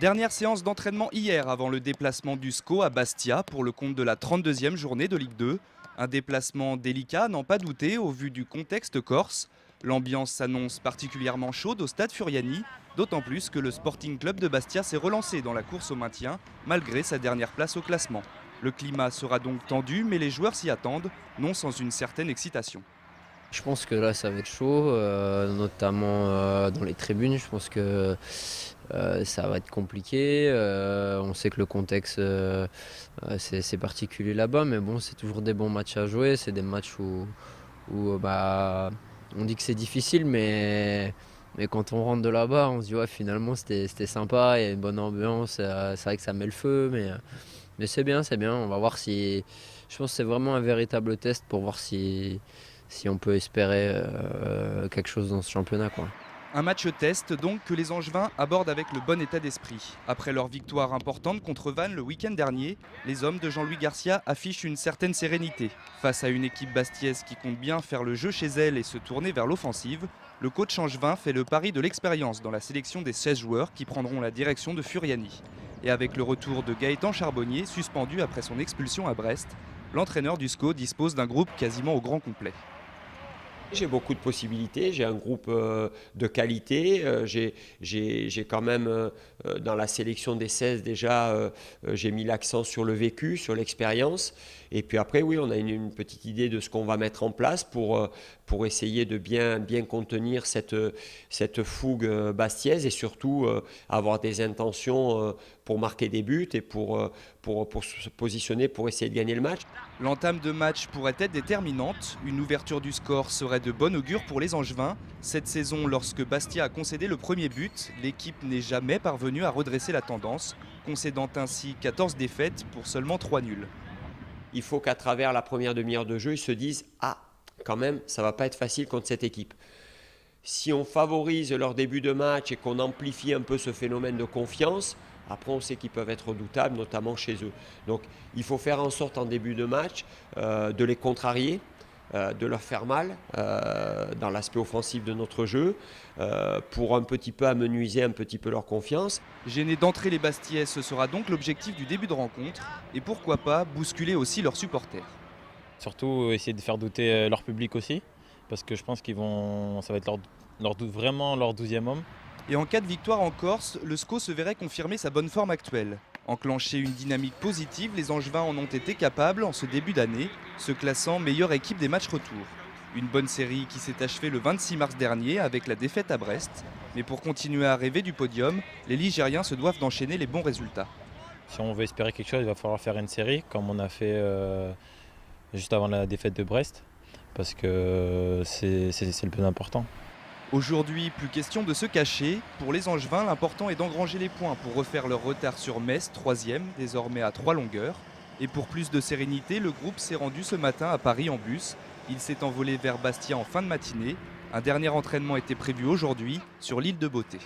Dernière séance d'entraînement hier avant le déplacement du SCO à Bastia pour le compte de la 32e journée de Ligue 2. Un déplacement délicat, n'en pas douter, au vu du contexte corse. L'ambiance s'annonce particulièrement chaude au stade Furiani, d'autant plus que le Sporting Club de Bastia s'est relancé dans la course au maintien, malgré sa dernière place au classement. Le climat sera donc tendu, mais les joueurs s'y attendent, non sans une certaine excitation. Je pense que là ça va être chaud, notamment dans les tribunes. Je pense que ça va être compliqué. On sait que le contexte c'est particulier là-bas, mais bon, c'est toujours des bons matchs à jouer. C'est des matchs où on dit que c'est difficile, mais quand on rentre de là-bas, on se dit ouais, finalement c'était sympa, il y a une bonne ambiance. C'est vrai que ça met le feu, mais c'est bien, c'est bien. On va voir si. Je pense que c'est vraiment un véritable test pour voir si on peut espérer quelque chose dans ce championnat, quoi. Un match test donc que les Angevins abordent avec le bon état d'esprit. Après leur victoire importante contre Vannes le week-end dernier, les hommes de Jean-Louis Garcia affichent une certaine sérénité. Face à une équipe bastiaise qui compte bien faire le jeu chez elle et se tourner vers l'offensive, le coach angevin fait le pari de l'expérience dans la sélection des 16 joueurs qui prendront la direction de Furiani. Et avec le retour de Gaëtan Charbonnier, suspendu après son expulsion à Brest, l'entraîneur du SCO dispose d'un groupe quasiment au grand complet. J'ai beaucoup de possibilités, j'ai un groupe de qualité, j'ai quand même dans la sélection des 16 déjà, j'ai mis l'accent sur le vécu, sur l'expérience. Et puis après, oui, on a une petite idée de ce qu'on va mettre en place pour essayer de bien contenir cette fougue bastiaise et surtout avoir des intentions pour marquer des buts et pour se positionner pour essayer de gagner le match. L'entame de match pourrait être déterminante. Une ouverture du score serait de bon augure pour les Angevins. Cette saison, lorsque Bastia a concédé le premier but, l'équipe n'est jamais parvenue à redresser la tendance, concédant ainsi 14 défaites pour seulement 3 nuls. Il faut qu'à travers la première demi-heure de jeu, ils se disent « Ah, quand même, ça ne va pas être facile contre cette équipe ». Si on favorise leur début de match et qu'on amplifie un peu ce phénomène de confiance, après on sait qu'ils peuvent être redoutables, notamment chez eux. Donc il faut faire en sorte en début de match de les contrarier, de leur faire mal dans l'aspect offensif de notre jeu, pour un petit peu amenuiser un petit peu leur confiance. Gêner d'entrer les Bastiais, ce sera donc l'objectif du début de rencontre. Et pourquoi pas bousculer aussi leurs supporters. Surtout essayer de faire douter leur public aussi, parce que je pense ça va être vraiment leur 12e homme. Et en cas de victoire en Corse, le SCO se verrait confirmer sa bonne forme actuelle. Enclencher une dynamique positive, les Angevins en ont été capables en ce début d'année, se classant meilleure équipe des matchs retour. Une bonne série qui s'est achevée le 26 mars dernier avec la défaite à Brest. Mais pour continuer à rêver du podium, les Ligériens se doivent d'enchaîner les bons résultats. Si on veut espérer quelque chose, il va falloir faire une série, comme on a fait juste avant la défaite de Brest, parce que c'est le plus important. Aujourd'hui, plus question de se cacher. Pour les Angevins, l'important est d'engranger les points pour refaire leur retard sur Metz, 3e, désormais à 3 longueurs. Et pour plus de sérénité, le groupe s'est rendu ce matin à Paris en bus. Il s'est envolé vers Bastia en fin de matinée. Un dernier entraînement était prévu aujourd'hui sur l'île de Beauté.